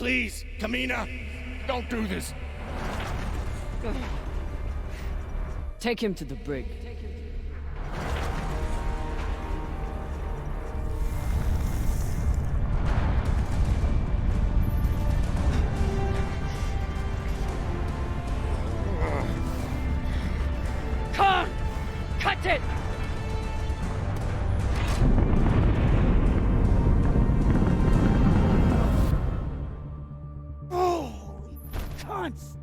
Please, Kamina, don't do this. Take him to the brig. Khan! Cut it! Holy cunts!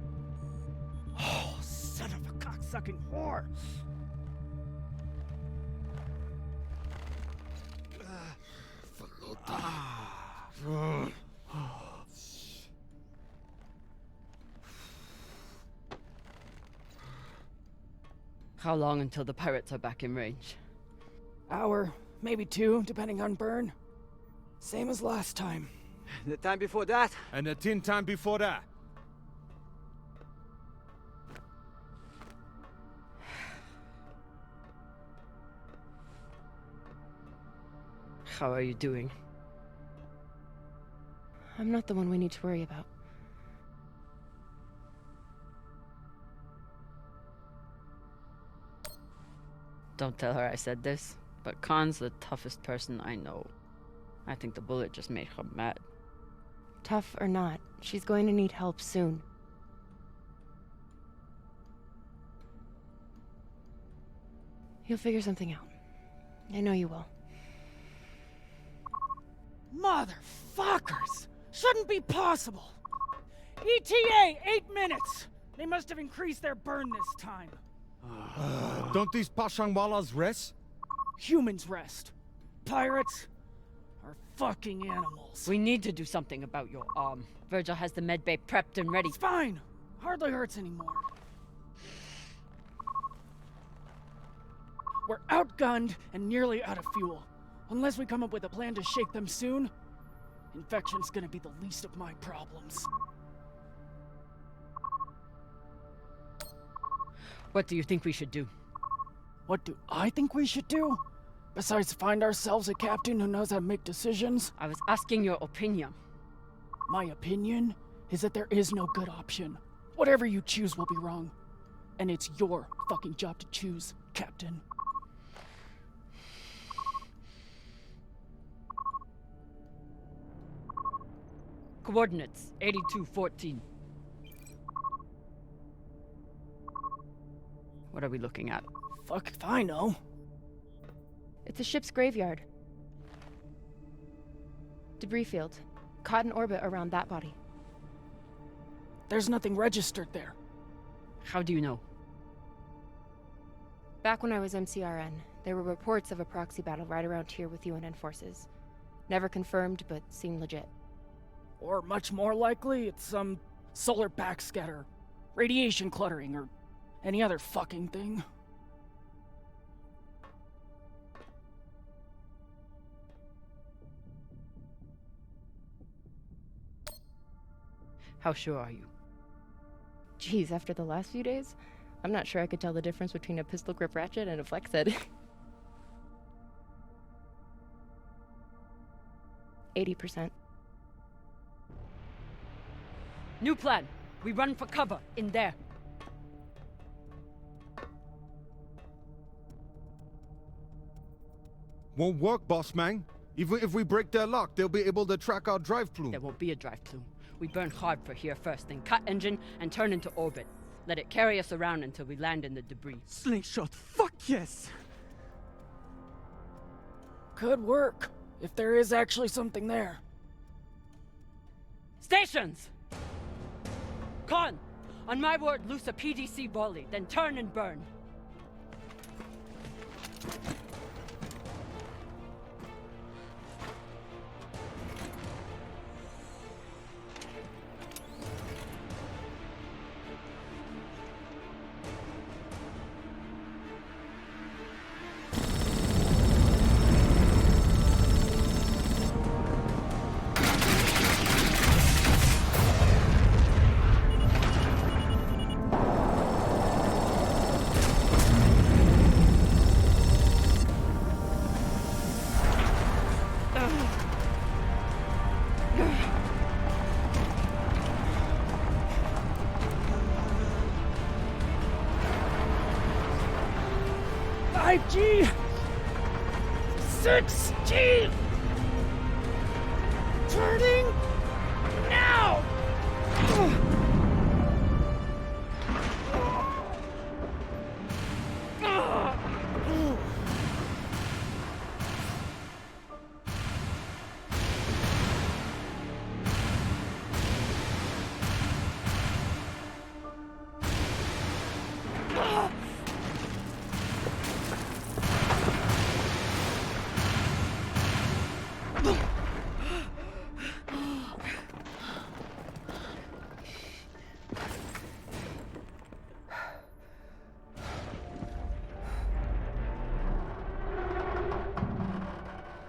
Oh, son of a cocksucking whore! How long until the pirates are back in range? Hour, maybe 2, depending on burn. Same as last time. The time before that? And the 10 time before that. How are you doing? I'm not the one we need to worry about. Don't tell her I said this, but Khan's the toughest person I know. I think the bullet just made her mad. Tough or not, she's going to need help soon. You'll figure something out. I know you will. Motherfuckers! Shouldn't be possible! ETA, 8 minutes! They must have increased their burn this time. Don't these Pashangwalas rest? Humans rest. Pirates are fucking animals. We need to do something about your arm. Virgil has the medbay prepped and ready. It's fine. Hardly hurts anymore. We're outgunned and nearly out of fuel. Unless we come up with a plan to shake them soon, infection's gonna be the least of my problems. What do you think we should do? What do I think we should do? Besides find ourselves a captain who knows how to make decisions? I was asking your opinion. My opinion is that there is no good option. Whatever you choose will be wrong. And it's your fucking job to choose, Captain. Coordinates, 8214. What are we looking at? Fuck if I know. It's a ship's graveyard. Debris field. Caught in orbit around that body. There's nothing registered there. How do you know? Back when I was MCRN, there were reports of a proxy battle right around here with UNN forces. Never confirmed, but seemed legit. Or much more likely, it's some solar backscatter, radiation cluttering, or any other fucking thing. How sure are you? Geez, after the last few days, I'm not sure I could tell the difference between a pistol grip ratchet and a flex head. 80%. New plan. We run for cover in there. Won't work, boss man. Even if we break their lock, they'll be able to track our drive plume. There won't be a drive plume. We burn hard for here first, then cut engine and turn into orbit. Let it carry us around until we land in the debris. Slingshot, fuck yes! Could work, if there is actually something there. Stations! Khan! On my word, loose a PDC volley, then turn and burn. G60! Turning now!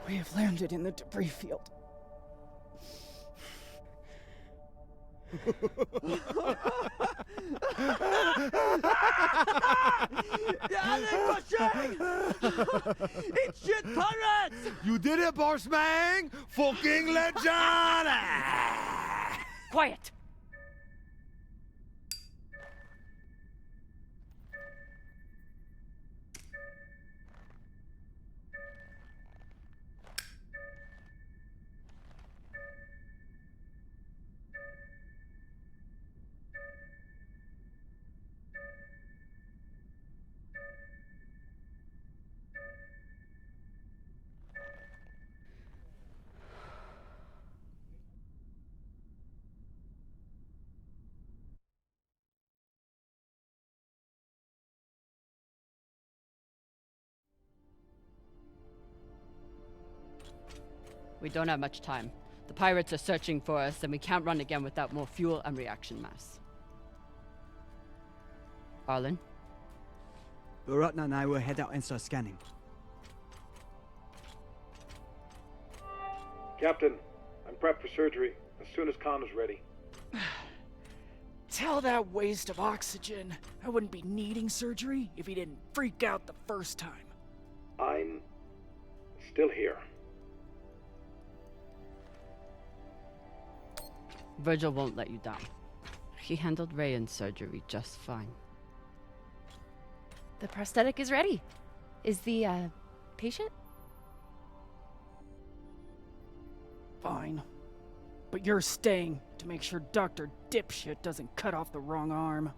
We have landed in the debris field. It's shit turrets! You did it, Bossman! Fucking legend! Quiet! We don't have much time. The pirates are searching for us, and we can't run again without more fuel and reaction mass. Arlen? Baratna and I will head out and start scanning. Captain, I'm prepped for surgery as soon as Con is ready. Tell that waste of oxygen I wouldn't be needing surgery if he didn't freak out the first time. I'm still here. Virgil won't let you down. He handled Rayan's surgery just fine. The prosthetic is ready. Is the, patient? Fine. But you're staying to make sure Dr. Dipshit doesn't cut off the wrong arm.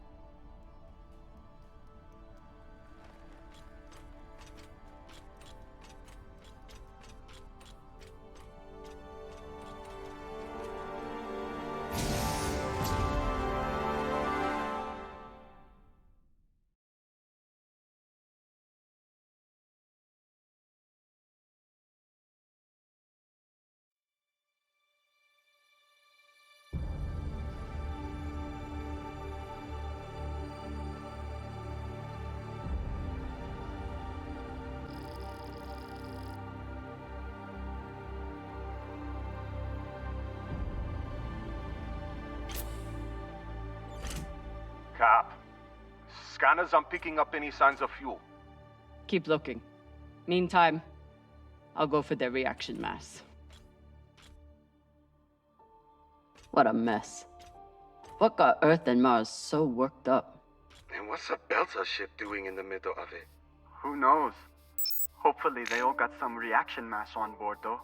Cap, scanners aren't picking up any signs of fuel. Keep looking. Meantime, I'll go for their reaction mass. What a mess. What got Earth and Mars so worked up? And what's a Belter ship doing in the middle of it? Who knows? Hopefully they all got some reaction mass on board, though.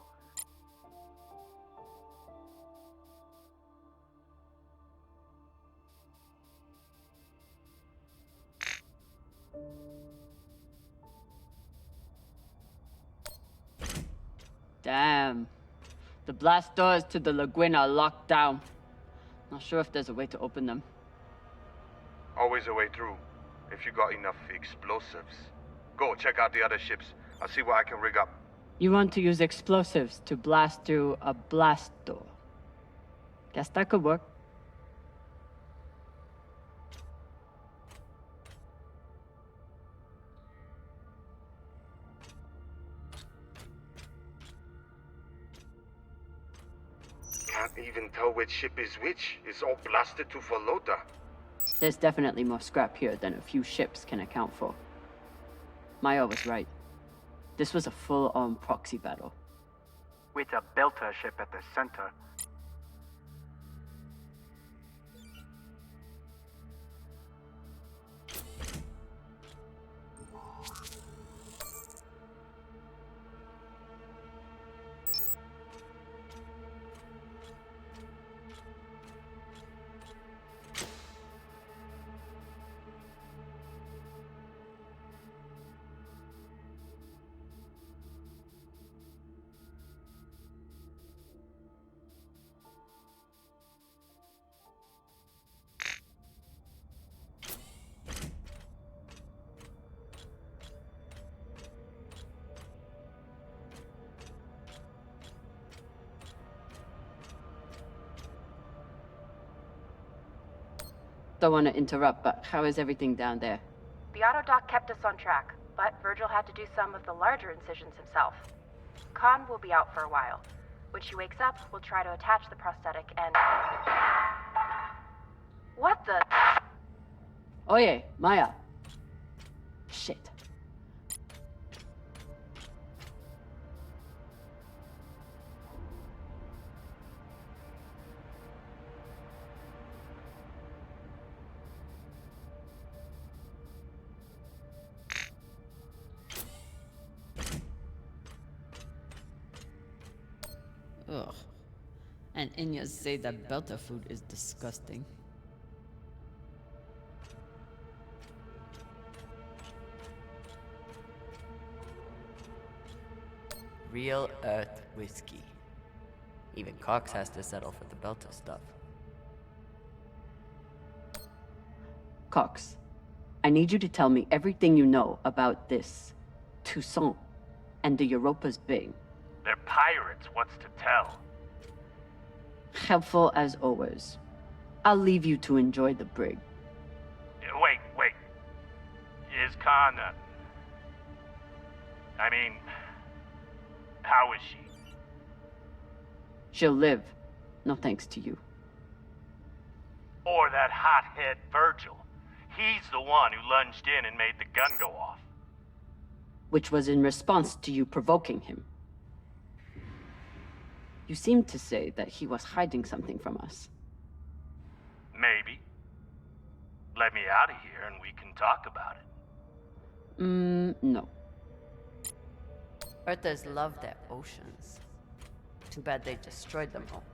Damn. The blast doors to the lagoon are locked down. Not sure if there's a way to open them. Always a way through, if you got enough explosives. Go, check out the other ships. I'll see what I can rig up. You want to use explosives to blast through a blast door. Guess that could work. Can't even tell which ship is which. It's all blasted to Volota. There's definitely more scrap here than a few ships can account for. Maya was right. This was a full-on proxy battle. With a Belter ship at the center. Don't want to interrupt, but how is everything down there? The auto dock kept us on track, but Virgil had to do some of the larger incisions himself. Khan will be out for a while. When she wakes up, we'll try to attach the prosthetic and... What the... Oye, Maya. Shit. Ugh. And Inyas say that Belter food is disgusting. Real Earth whiskey. Even Cox has to settle for the Belter stuff. Cox, I need you to tell me everything you know about this Toussaint and the Europa's Bing. They're pirates, what's to tell? Helpful as always. I'll leave you to enjoy the brig. Wait. Is Khan, I mean, how is she? She'll live. No thanks to you. Or that hothead Virgil. He's the one who lunged in and made the gun go off. Which was in response to you provoking him. You seemed to say that he was hiding something from us. Maybe. Let me out of here and we can talk about it. No. Earthers love their oceans. Too bad they destroyed them all.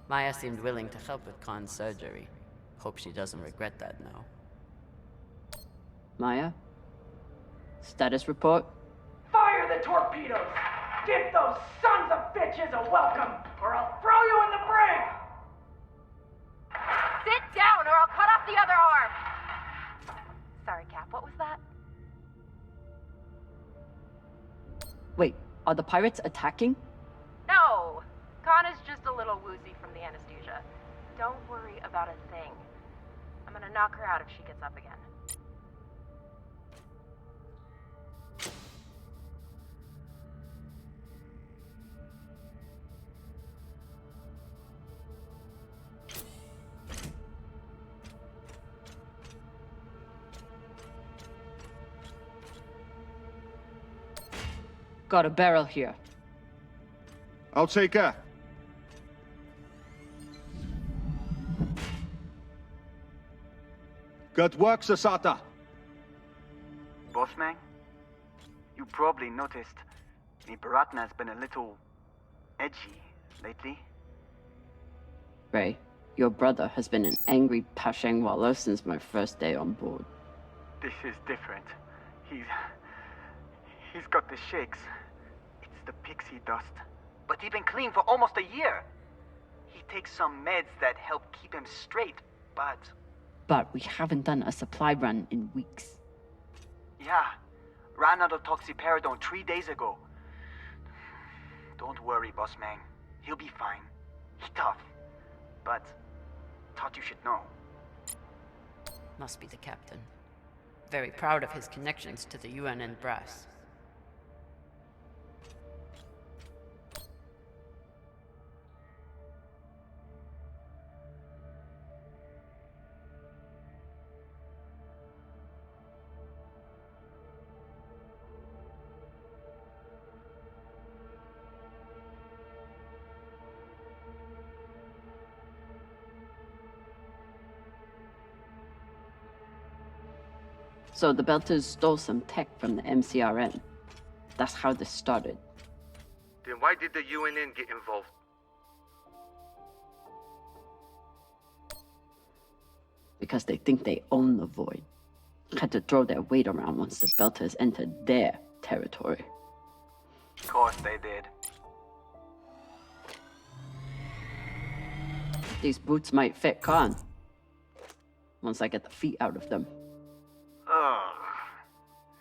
Maya seemed willing to help with Khan's surgery. Hope she doesn't regret that now. Maya? Status report? Fire the torpedoes! Give those sons of bitches a welcome, or I'll throw you in the brig! Sit down, or I'll cut off the other arm! Sorry, Cap, what was that? Wait, are the pirates attacking? No! Khan is just a little woozy from the anesthesia. Don't worry about a thing. I'm gonna knock her out if she gets up again. Got a barrel here. I'll take care. Good work, Sasata. Bossman, you probably noticed me Baratna's been a little edgy lately. Ray, your brother has been an angry Pashang Wallow since my first day on board. This is different. He's got the shakes. It's the pixie dust. But he's been clean for almost a year. He takes some meds that help keep him straight, but... But we haven't done a supply run in weeks. Yeah, ran out of toxiperidone 3 days ago. Don't worry, boss man. He'll be fine. He's tough. But thought you should know. Must be the captain. Very proud of his connections to the UN and brass. So the Belters stole some tech from the MCRN. That's how this started. Then why did the UNN get involved? Because they think they own the void. Had to throw their weight around once the Belters entered their territory. Of course they did. These boots might fit Khan. Once I get the feet out of them. Oh.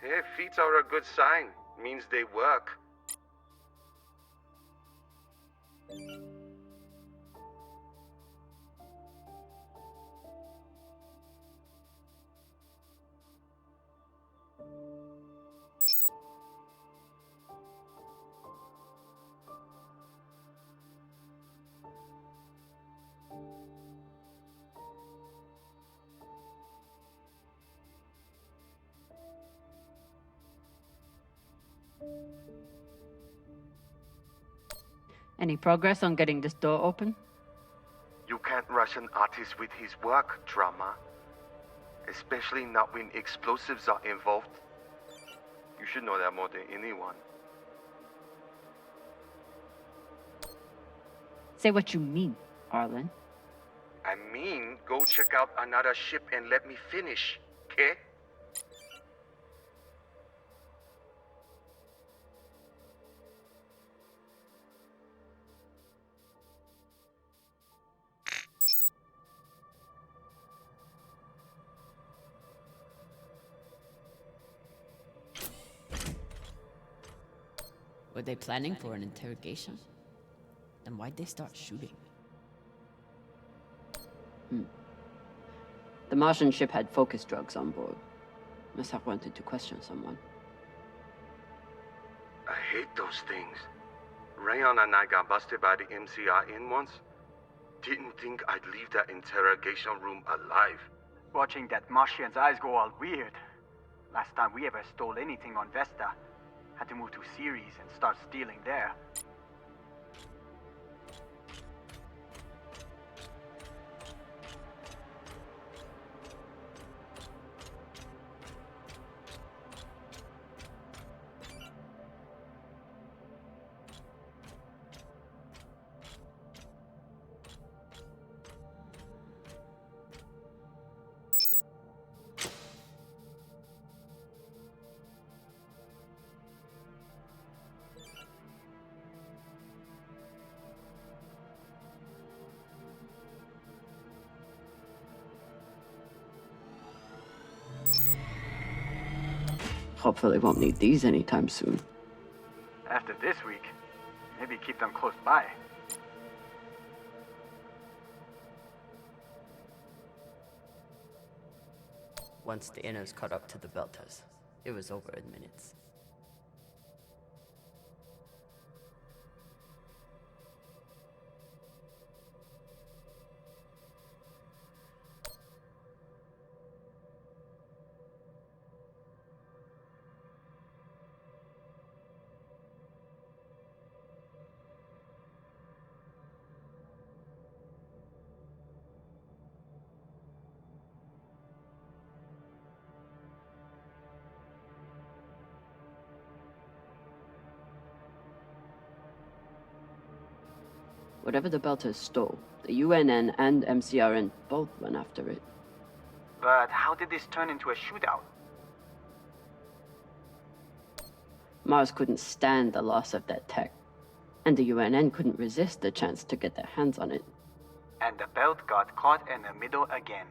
Yeah, feet are a good sign. Means they work. Any progress on getting this door open? You can't rush an artist with his work, drama. Especially not when explosives are involved. You should know that more than anyone. Say what you mean, Arlen. I mean, go check out another ship and let me finish, okay? Were they planning for an interrogation? Then why'd they start shooting? The Martian ship had focus drugs on board. Must have wanted to question someone. I hate those things. Rayon and I got busted by the MCR once. Didn't think I'd leave that interrogation room alive. Watching that Martian's eyes go all weird. Last time we ever stole anything on Vesta. Had to move to Ceres and start stealing there. Hopefully won't need these anytime soon. After this week, maybe keep them close by. Once the inners caught up to the belters, it was over in minutes. Whatever the Belters stole, the UNN and MCRN both went after it. But how did this turn into a shootout? Mars couldn't stand the loss of that tech, and the UNN couldn't resist the chance to get their hands on it. And the belt got caught in the middle again.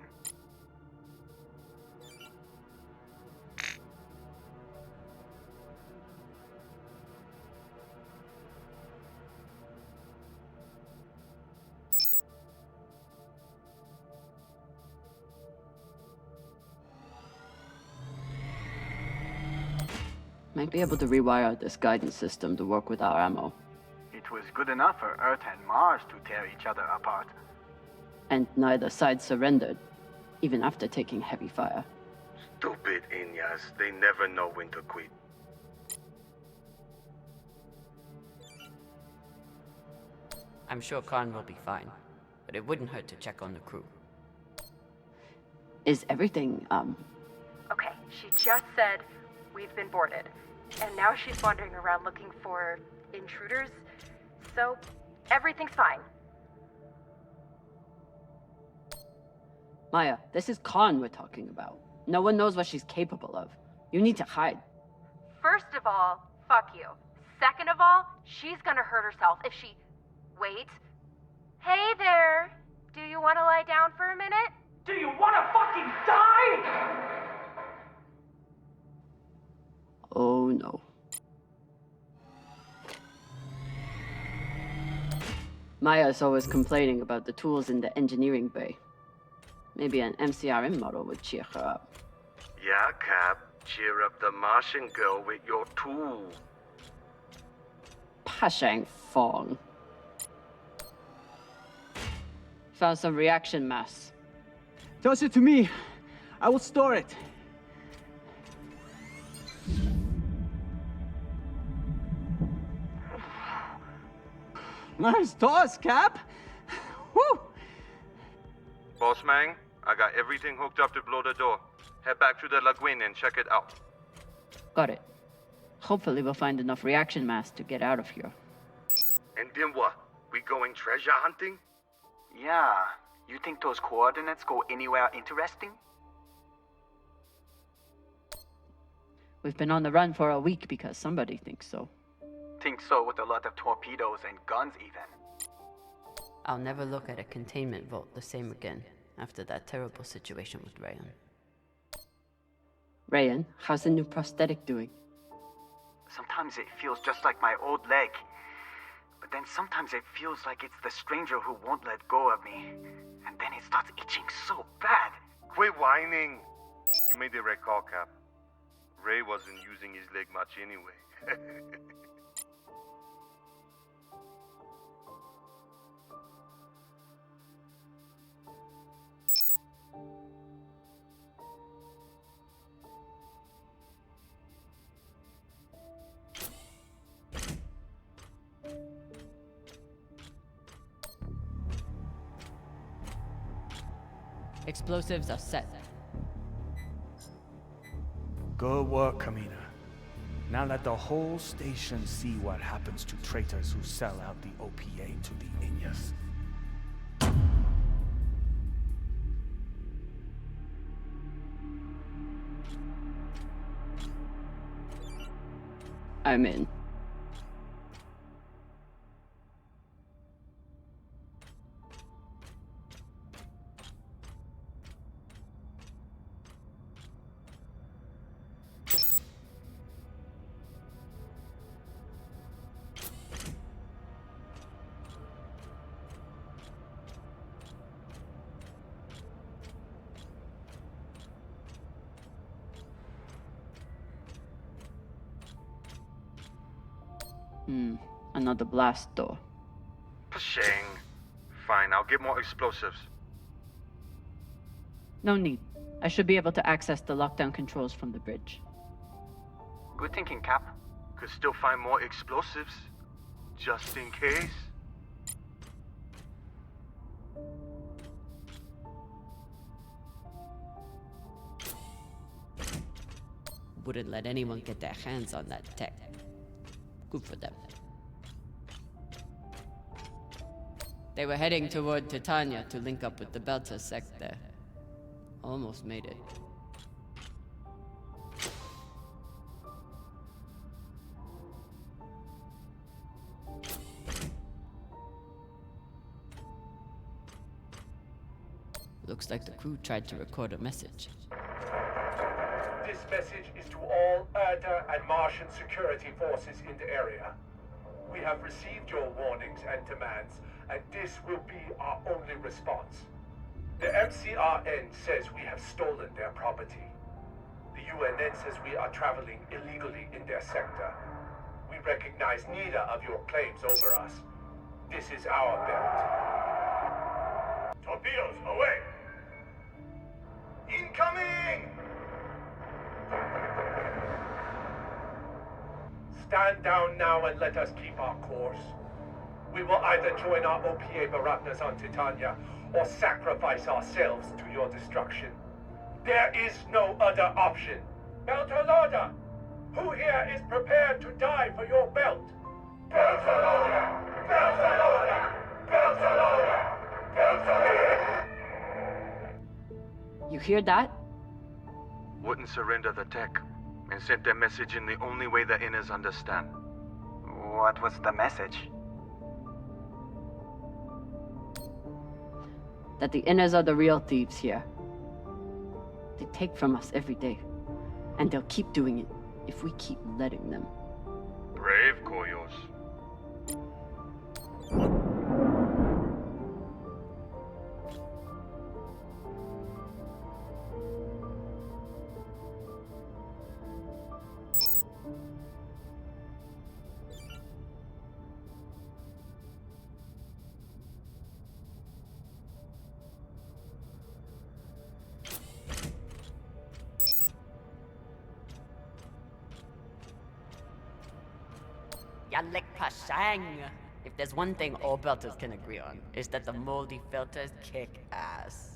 Might be able to rewire this guidance system to work with our ammo. It was good enough for Earth and Mars to tear each other apart. And neither side surrendered, even after taking heavy fire. Stupid Inyas, they never know when to quit. I'm sure Khan will be fine, but it wouldn't hurt to check on the crew. Is everything, Okay, she just said we've been boarded. And now she's wandering around looking for intruders. So, everything's fine. Maya, this is Khan we're talking about. No one knows what she's capable of. You need to hide. First of all, fuck you. Second of all, she's gonna hurt herself if she... Wait. Hey there! Do you want to lie down for a minute? Do you want to fucking die? Oh no. Maya's always complaining about the tools in the engineering bay. Maybe an MCRM model would cheer her up. Yeah, Cap. Cheer up the Martian girl with your tool. Pashang Fong. Found some reaction mass. Toss it to me. I will store it. Nice toss, Cap. Woo! Boss man, I got everything hooked up to blow the door. Head back to the lagoon and check it out. Got it. Hopefully we'll find enough reaction mass to get out of here. And then what? We going treasure hunting? Yeah. You think those coordinates go anywhere interesting? We've been on the run for a week because somebody thinks so. Think so with a lot of torpedoes and guns even. I'll never look at a containment vault the same again after that terrible situation with Rayan. Rayan, how's the new prosthetic doing? Sometimes it feels just like my old leg. But then sometimes it feels like it's the stranger who won't let go of me. And then it starts itching so bad. Quit whining. You made the right call, Cap. Ray wasn't using his leg much anyway. Explosives are set. Good work, Kamina. Now let the whole station see what happens to traitors who sell out the OPA to the Inyas. I'm in. Another blast door. Pashang. Fine, I'll get more explosives. No need. I should be able to access the lockdown controls from the bridge. Good thinking, Cap. Could still find more explosives. Just in case. Wouldn't let anyone get their hands on that tech. Good for them. They were heading toward Titania to link up with the Belter sect there. Almost made it. Looks like the crew tried to record a message. This message is to all ITA and Martian security forces in the area. We have received your warnings and demands, and this will be our only response. The MCRN says we have stolen their property. The UNN says we are traveling illegally in their sector. We recognize neither of your claims over us. This is our belt. Torpedoes, away! Incoming! Stand down now and let us keep our course. We will either join our OPA Baratnas on Titania or sacrifice ourselves to your destruction. There is no other option. Beltalada, who here is prepared to die for your belt? Beltalada! Beltalada! Beltalada! Beltalada! You hear that? Wouldn't surrender the tech, and sent their message in the only way the Inners understand. What was the message? That the Inners are the real thieves here. They take from us every day, and they'll keep doing it if we keep letting them. Brave, Koyos. Yalik Pashang. If there's one thing all belters can agree on, is that the moldy filters kick ass.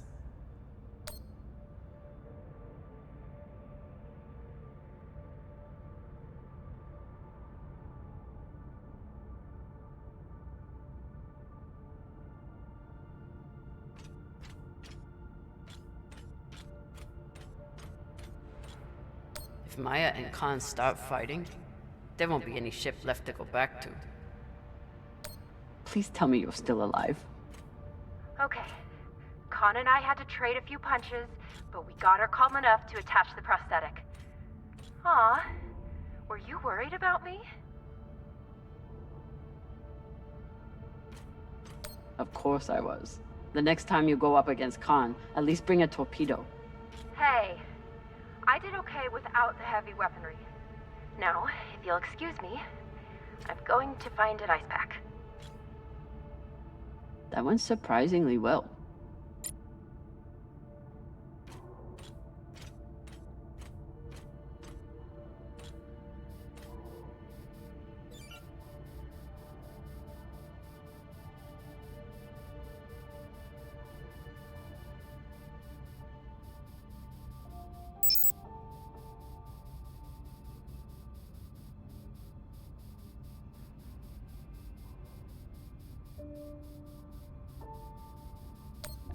If Maya and Khan start fighting, there won't be any ship left to go back to. Please tell me you're still alive. Okay. Con and I had to trade a few punches, but we got her calm enough to attach the prosthetic. Aw, were you worried about me? Of course I was. The next time you go up against Khan, at least bring a torpedo. Hey, I did okay without the heavy weaponry. Now, if you'll excuse me, I'm going to find an ice pack. That went surprisingly well.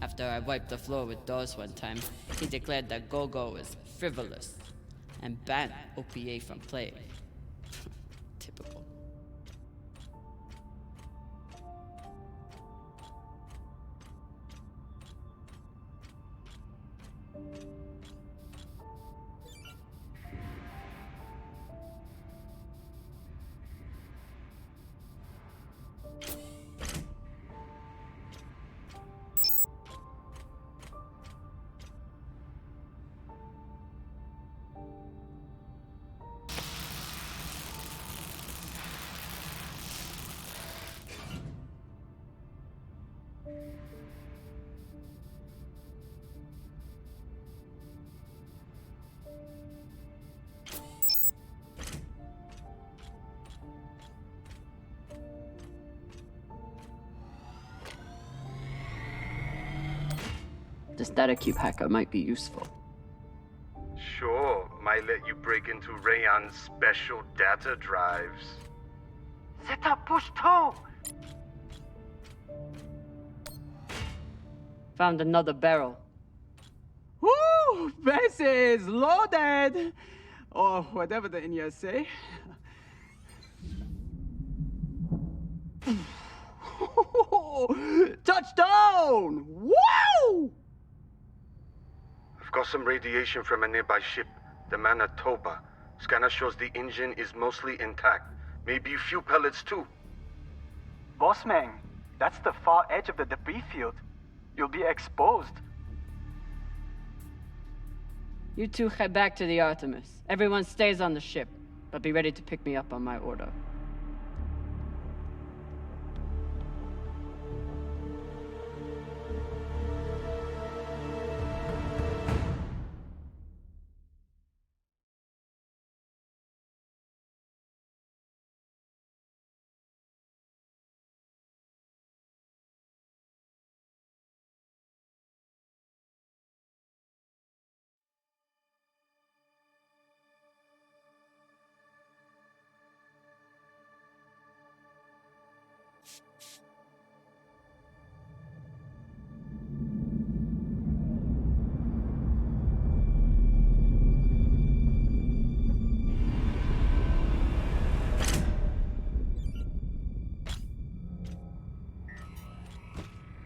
After I wiped the floor with Dawes one time, he declared that Go-Go is frivolous and banned OPA from play. Typical. The static cube hacker might be useful. Sure, might let you break into Rayon's special data drives. Set up push toe! Found another barrel. Woo! This is loaded! Or whatever the Indians say. Touchdown! Wow! I've got some radiation from a nearby ship, the Manitoba. Scanner shows the engine is mostly intact. Maybe a few pellets too. Bossman, that's the far edge of the debris field. You'll be exposed. You two head back to the Artemis. Everyone stays on the ship, but be ready to pick me up on my order.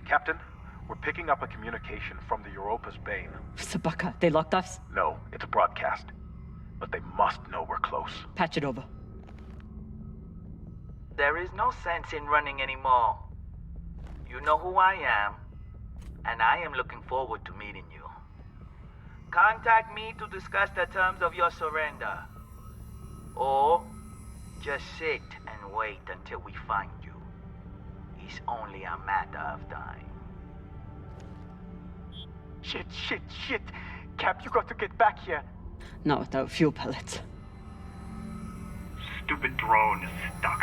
Captain, we're picking up a communication from the Europa's Bane. Sabaka, they locked us? No, it's a broadcast. But they must know we're close. Patch it over. There is no sense in running anymore. You know who I am, and I am looking forward to meeting you. Contact me to discuss the terms of your surrender. Or just sit and wait until we find you. It's only a matter of time. Shit. Cap, you got to get back here. Not without fuel pellets. Stupid drone is stuck.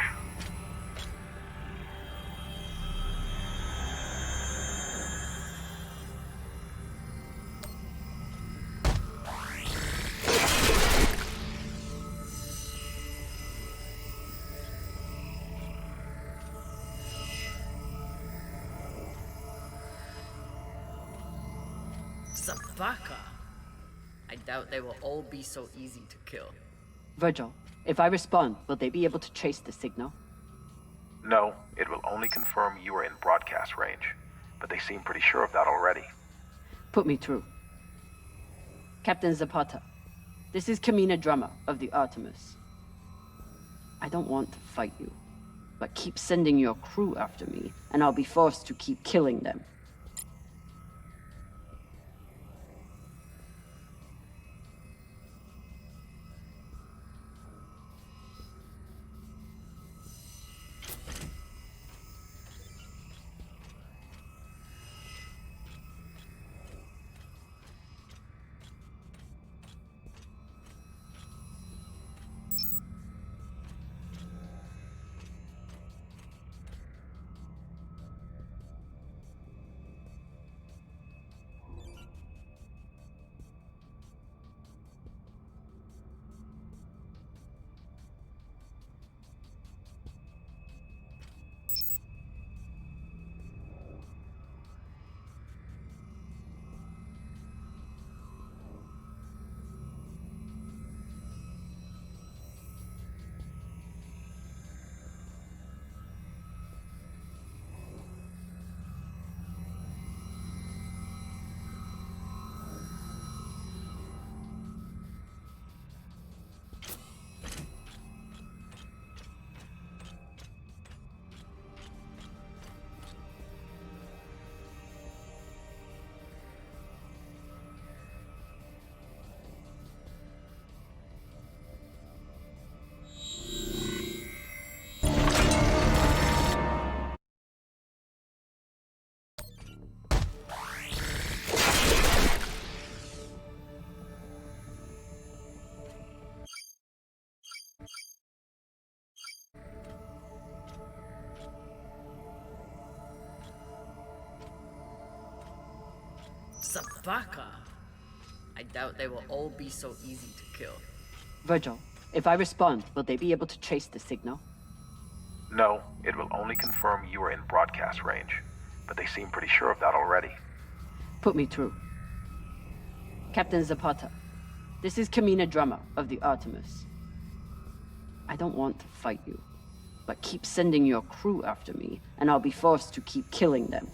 Sabaka. I doubt they will all be so easy to kill. Virgil, if I respond, will they be able to trace the signal? No, it will only confirm you are in broadcast range, but they seem pretty sure of that already. Put me through. Captain Zapata, this is Kamina Drummer of the Artemis. I don't want to fight you, but keep sending your crew after me, and I'll be forced to keep killing them. Sabaka. I doubt they will all be so easy to kill. Virgil, if I respond, will they be able to trace the signal? No, it will only confirm you are in broadcast range, but they seem pretty sure of that already. Put me through. Captain Zapata, this is Kamina Drummer of the Artemis. I don't want to fight you, but keep sending your crew after me, and I'll be forced to keep killing them.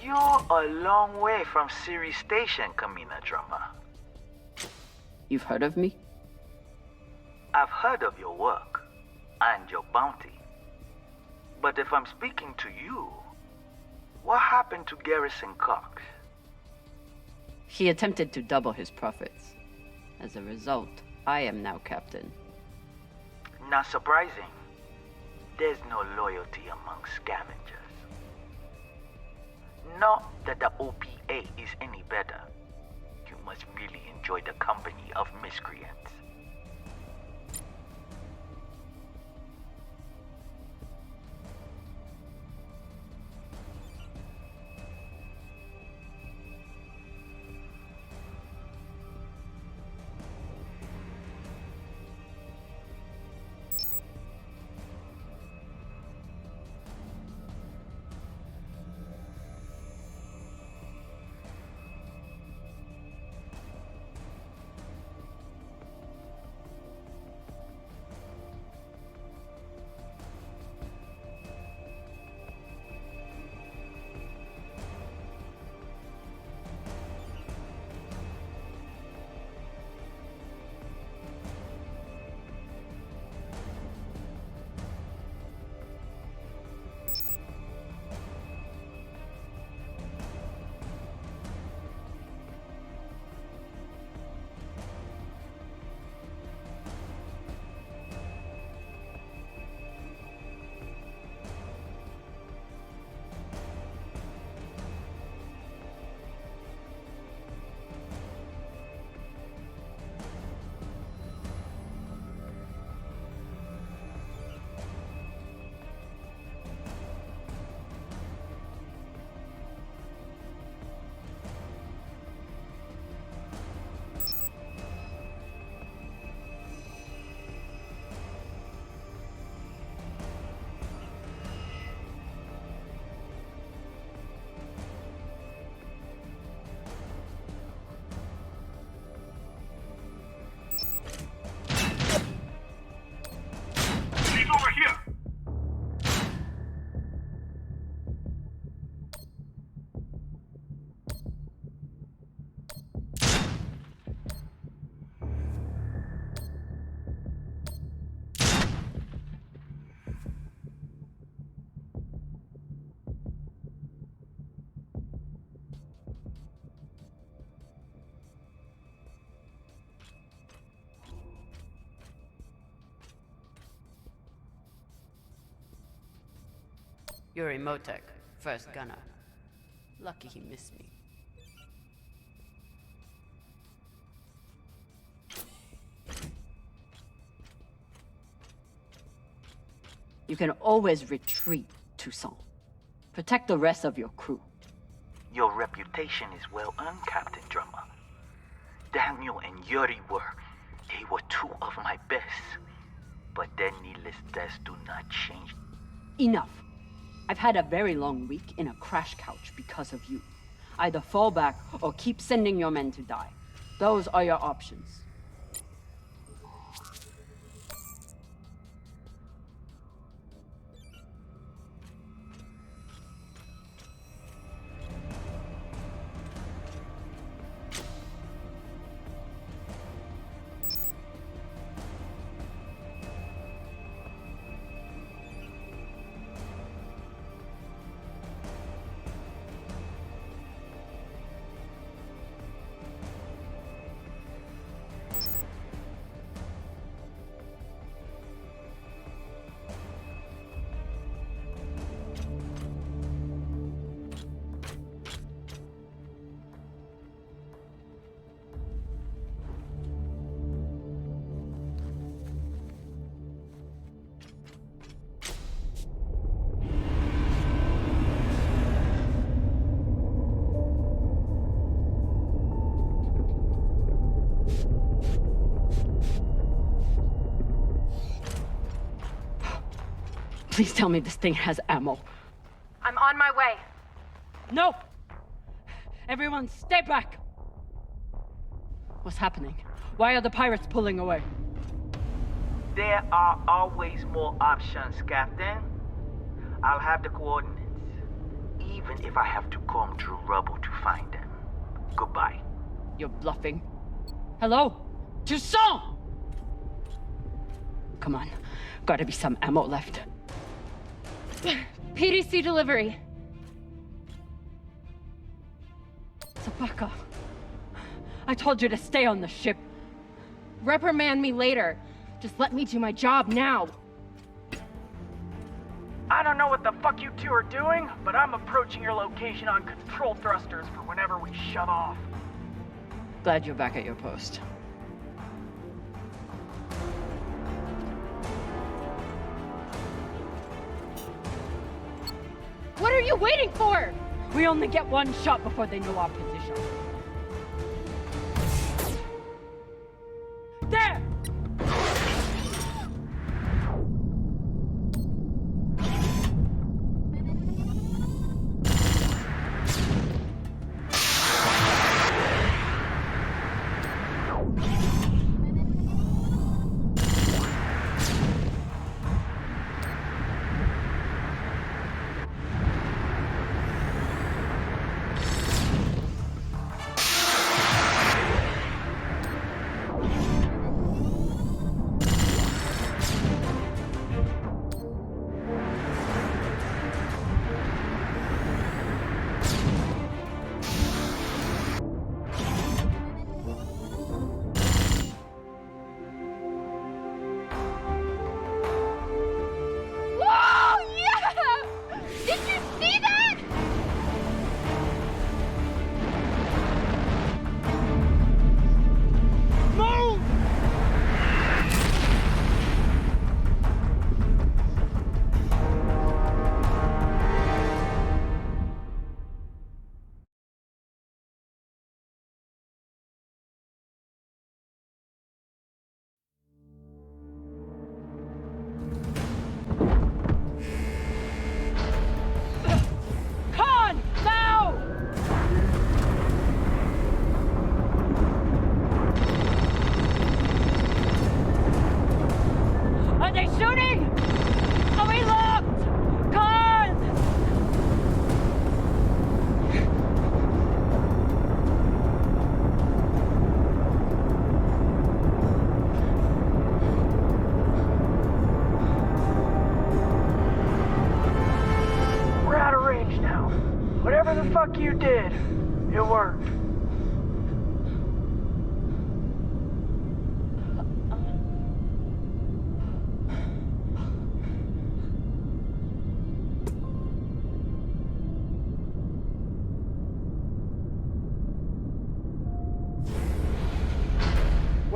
You're a long way from Siri Station, Kamina Drummer. You've heard of me? I've heard of your work and your bounty. But if I'm speaking to you, what happened to Garrison Cox? He attempted to double his profits. As a result, I am now captain. Not surprising. There's no loyalty among scavengers. Not that the OPA is any better. You must really enjoy the company of miscreants. Yuri Motek, first gunner. Lucky he missed me. You can always retreat, Toussaint. Protect the rest of your crew. Your reputation is well earned, Captain Drummer. Daniel and Yuri they were two of my best. But their needless deaths do not change. Enough. I've had a very long week in a crash couch because of you. Either fall back or keep sending your men to die. Those are your options. Please tell me this thing has ammo. I'm on my way. No! Everyone, stay back! What's happening? Why are the pirates pulling away? There are always more options, Captain. I'll have the coordinates, even if I have to comb through rubble to find them. Goodbye. You're bluffing. Hello? Toussaint! Come on. Gotta be some ammo left. PDC delivery. Zapaka. I told you to stay on the ship. Reprimand me later. Just let me do my job now. I don't know what the fuck you two are doing, but I'm approaching your location on control thrusters for whenever we shut off. Glad you're back at your post. What are you waiting for? We only get one shot before they know our position. There!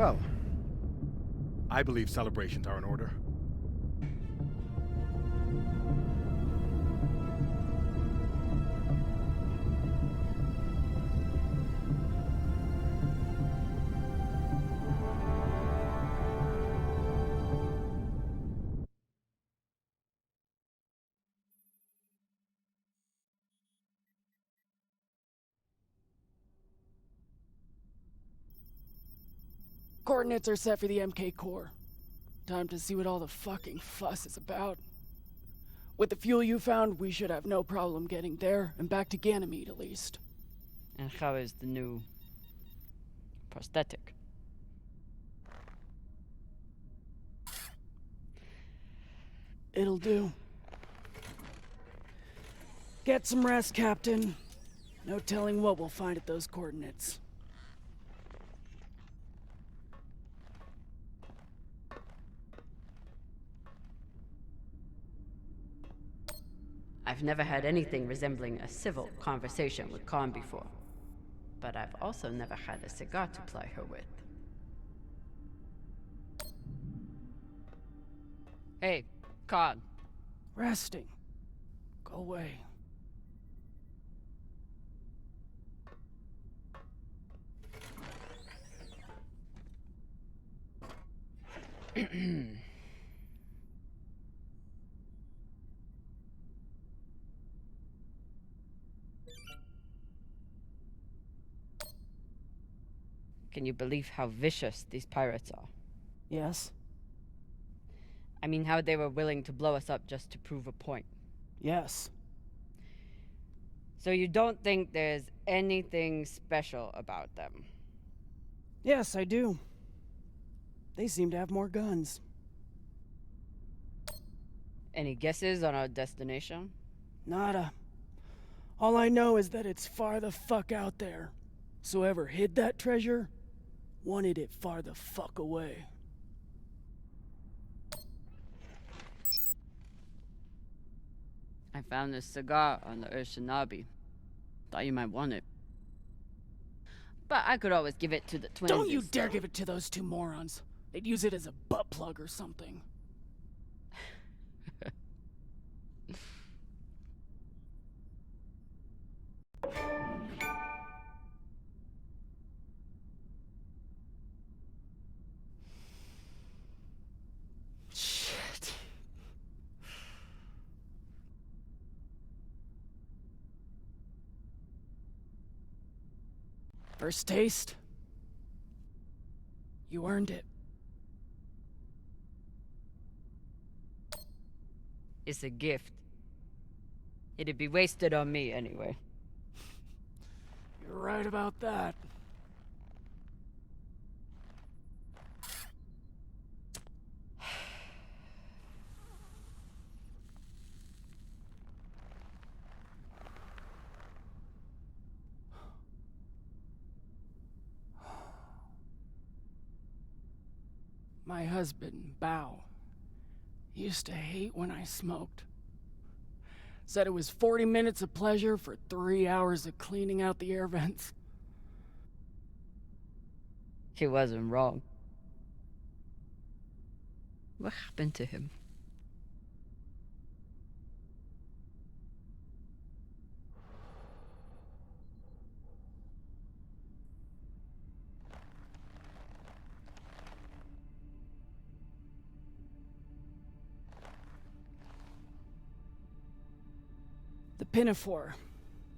Well, I believe celebrations are in order. Coordinates are set for the MK core. Time to see what all the fucking fuss is about. With the fuel you found, we should have no problem getting there and back to Ganymede at least. And how is the new prosthetic? It'll do. Get some rest, Captain. No telling what we'll find at those coordinates. I've never had anything resembling a civil conversation with Khan before, but I've also never had a cigar to ply her with. Hey, Khan. Resting. Go away. Can you believe how vicious these pirates are? Yes? I mean, how they were willing to blow us up just to prove a point. Yes. So you don't think there's anything special about them? Yes, I do. They seem to have more guns. Any guesses on our destination? Nada. All I know is that it's far the fuck out there. So whoever hid that treasure wanted it far the fuck away. I found this cigar on the Urshanabi. Thought you might want it. But I could always give it to the twins. Don't you dare give it to those two morons. They'd use it as a butt plug or something. Shit. First taste? You earned it. It's a gift. It'd be wasted on me anyway. You're right about that. My husband, Bao, used to hate when I smoked. Said it was 40 minutes of pleasure for 3 hours of cleaning out the air vents. He wasn't wrong. What happened to him? The Pinafore,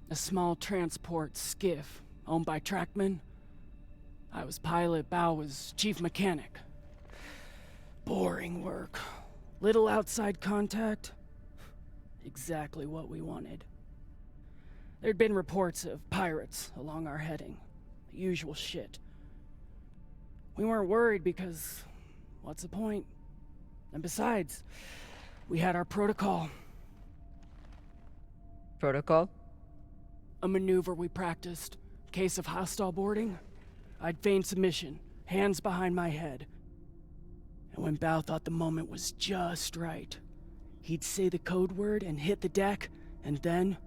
a small transport skiff owned by Trackman. I was pilot, Bao was chief mechanic. Boring work. Little outside contact. Exactly what we wanted. There'd been reports of pirates along our heading. The usual shit. We weren't worried because, what's the point? And besides, we had our protocol. Protocol? A maneuver we practiced. Case of hostile boarding, I'd feign submission, hands behind my head. And when Bao thought the moment was just right, he'd say the code word and hit the deck, and then...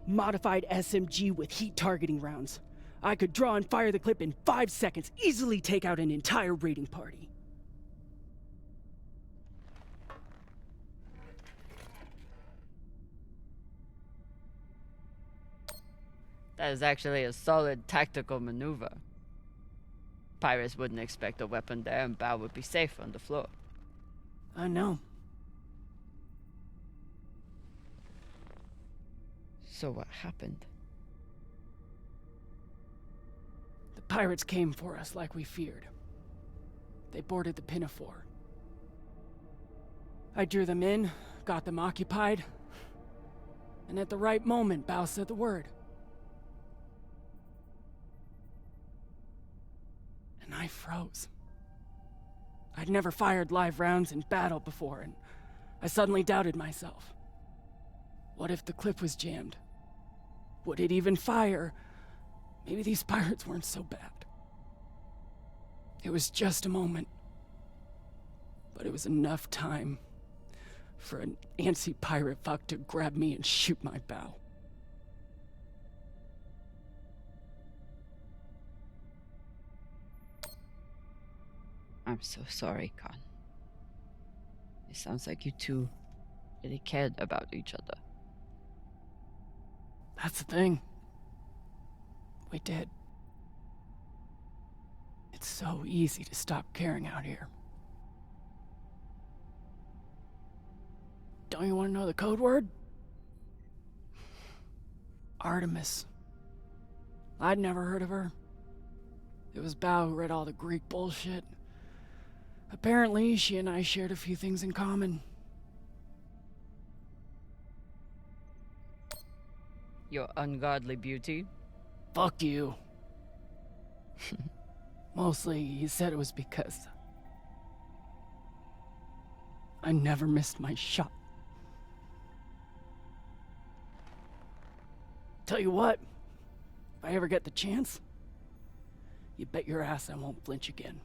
modified SMG with heat targeting rounds. I could draw and fire the clip in 5 seconds, easily take out an entire raiding party. That is actually a solid tactical maneuver. Pirates wouldn't expect a weapon there, and Bao would be safe on the floor. I know. So what happened? The pirates came for us like we feared. They boarded the Pinafore. I drew them in, got them occupied, and at the right moment, Bao said the word. And I froze. I'd never fired live rounds in battle before, and I suddenly doubted myself. What if the clip was jammed? Would it even fire? Maybe these pirates weren't so bad. It was just a moment, but it was enough time for an antsy pirate fuck to grab me and shoot my bow. I'm so sorry, Khan. It sounds like you two really cared about each other. That's the thing. We did. It's so easy to stop caring out here. Don't you want to know the code word? Artemis. I'd never heard of her. It was Bao who read all the Greek bullshit. Apparently, she and I shared a few things in common. Your ungodly beauty? Fuck you. Mostly, he said it was because I never missed my shot. Tell you what, if I ever get the chance, you bet your ass I won't flinch again.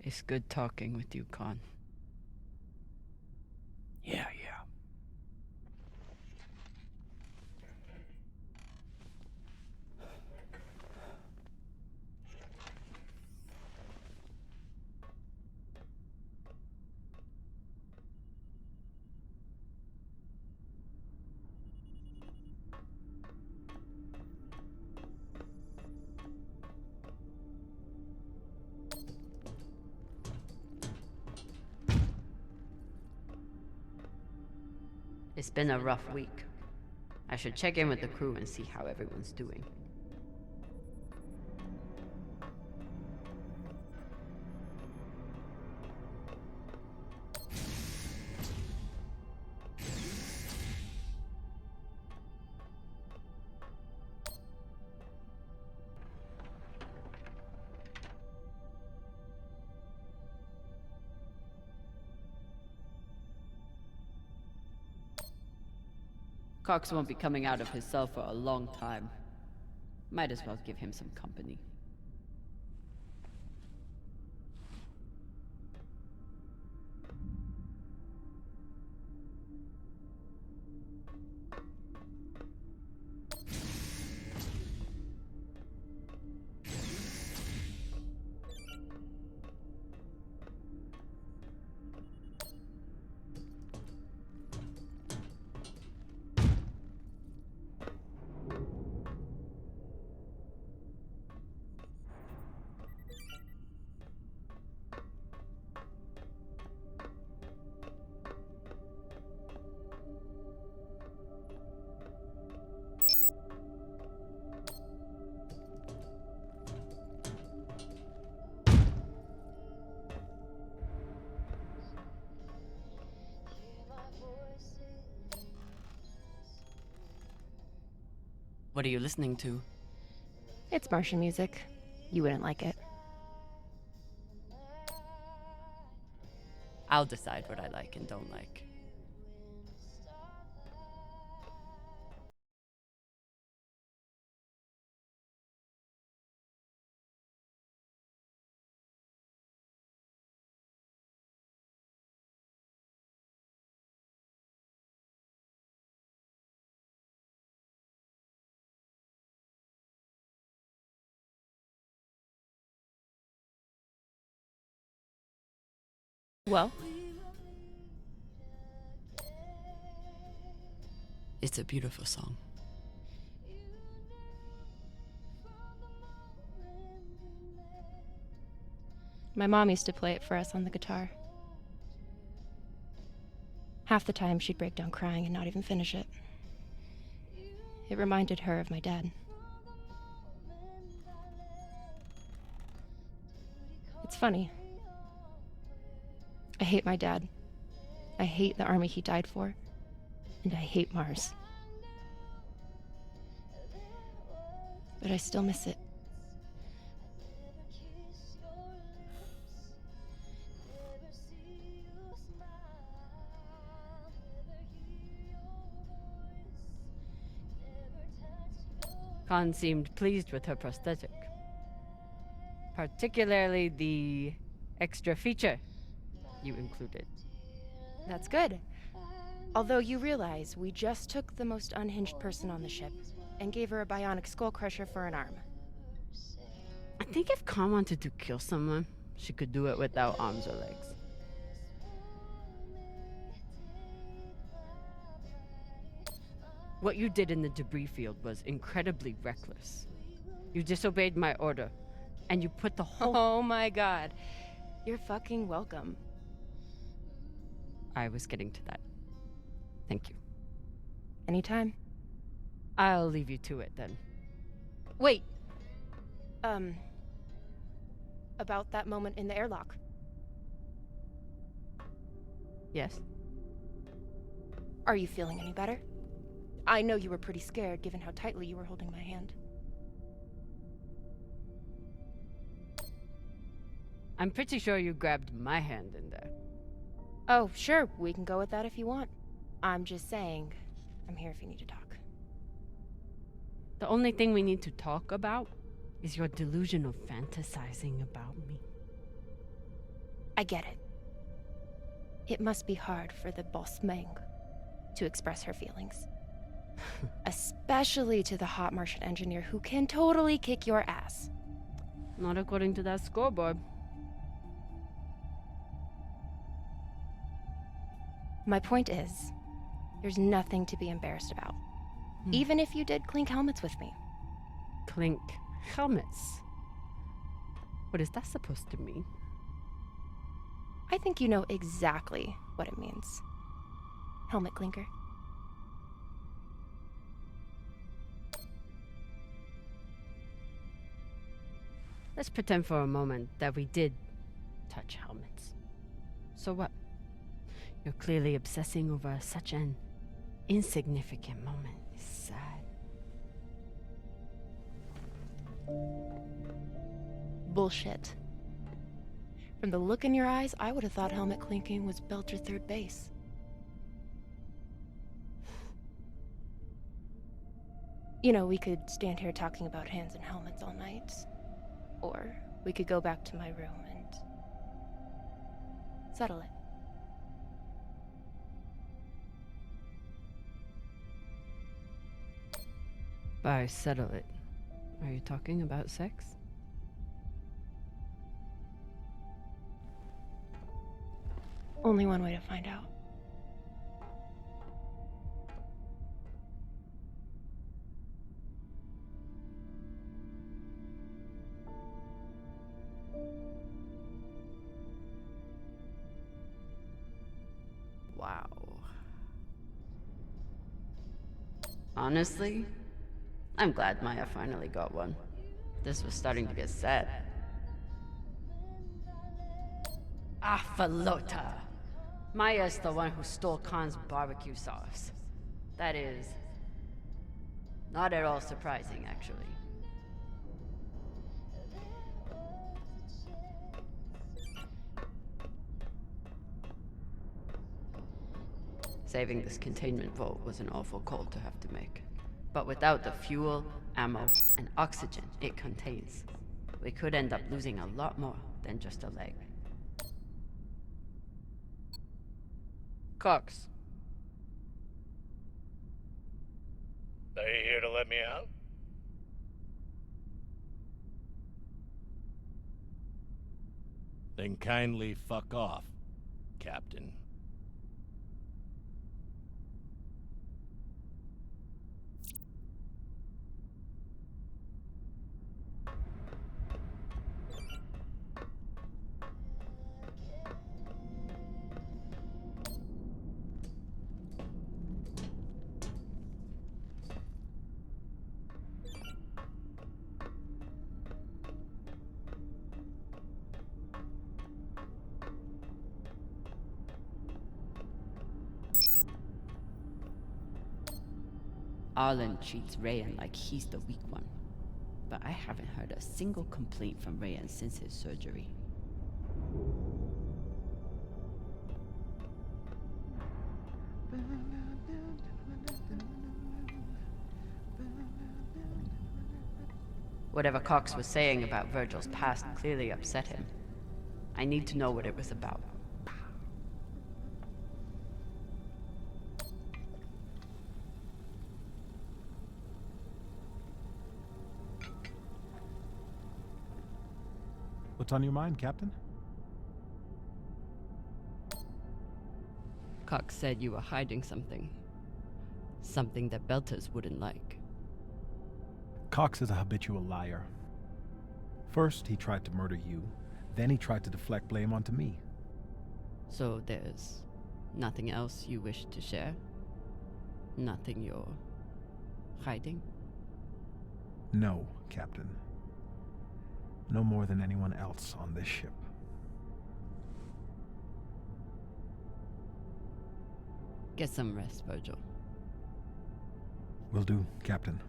It's good talking with you, Khan. Yeah. It's been a rough week. I should check in with the crew and see how everyone's doing. Cox won't be coming out of his cell for a long time. Might as well give him some company. What are you listening to? It's Martian music. You wouldn't like it. I'll decide what I like and don't like. Well? It's a beautiful song. My mom used to play it for us on the guitar. Half the time she'd break down crying and not even finish it. It reminded her of my dad. It's funny. I hate my dad. I hate the army he died for. And I hate Mars. But I still miss it. Khan seemed pleased with her prosthetic. Particularly the extra feature you included. That's good. Although you realize we just took the most unhinged person on the ship and gave her a bionic skull crusher for an arm. I think if Khan wanted to kill someone, she could do it without arms or legs. What you did in the debris field was incredibly reckless. You disobeyed my order, and you put the whole— Oh my god. You're fucking welcome. I was getting to that. Thank you. Anytime. I'll leave you to it then. Wait. About that moment in the airlock. Yes? Are you feeling any better? I know you were pretty scared given how tightly you were holding my hand. I'm pretty sure you grabbed my hand in there. Oh, sure, we can go with that if you want. I'm just saying, I'm here if you need to talk. The only thing we need to talk about is your delusion of fantasizing about me. I get it. It must be hard for the boss Meng to express her feelings. Especially to the hot Martian engineer who can totally kick your ass. Not according to that scoreboard. My point is, there's nothing to be embarrassed about. Even if you did clink helmets with me. Clink helmets? What is that supposed to mean? I think you know exactly what it means. Helmet clinker. Let's pretend for a moment that we did touch helmets. So what? You're clearly obsessing over such an insignificant moment. It's sad. Bullshit. From the look in your eyes, I would have thought helmet clinking was Belter third base. You know, we could stand here talking about hands and helmets all night. Or we could go back to my room and settle it. By settle it, are you talking about sex? Only one way to find out. Wow. Honestly, I'm glad Maya finally got one. This was starting to get sad. Affalota! Maya's the one who stole Khan's barbecue sauce. That is not at all surprising, actually. Saving this containment vault was an awful call to have to make. But without the fuel, ammo, and oxygen it contains, we could end up losing a lot more than just a leg. Cox. Are you here to let me out? Then kindly fuck off. Captain. Arlen treats Rayan like he's the weak one, but I haven't heard a single complaint from Rayan since his surgery. Whatever Cox was saying about Virgil's past clearly upset him. I need to know what it was about. What's on your mind, Captain? Cox said you were hiding something. Something that Belters wouldn't like. Cox is a habitual liar. First, he tried to murder you. Then he tried to deflect blame onto me. So there's nothing else you wish to share? Nothing you're hiding? No, Captain. No more than anyone else on this ship. Get some rest, Virgil. Will do, Captain.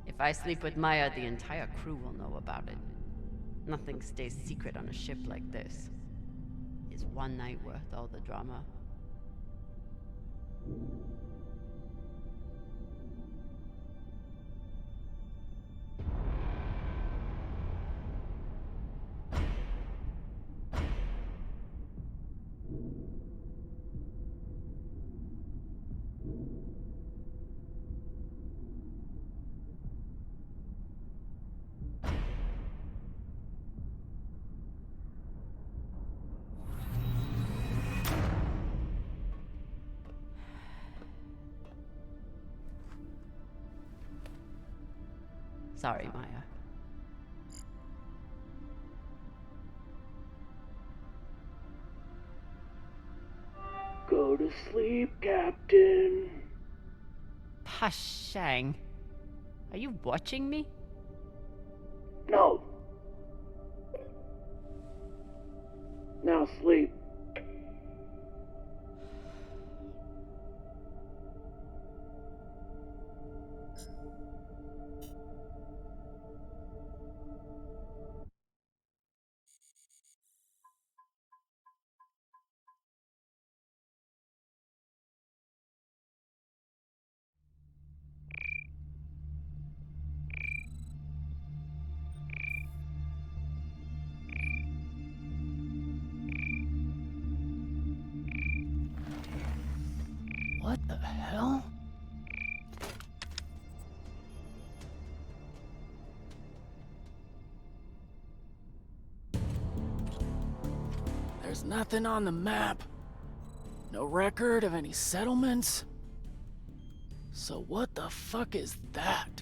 If I sleep with Maya, the entire crew will know about it. Nothing stays secret on a ship like this. Is one night worth all the drama? Sorry, Maya. Go to sleep, Captain. Pashang. Are you watching me? No. Now sleep. What the hell? There's nothing on the map. No record of any settlements. So what the fuck is that?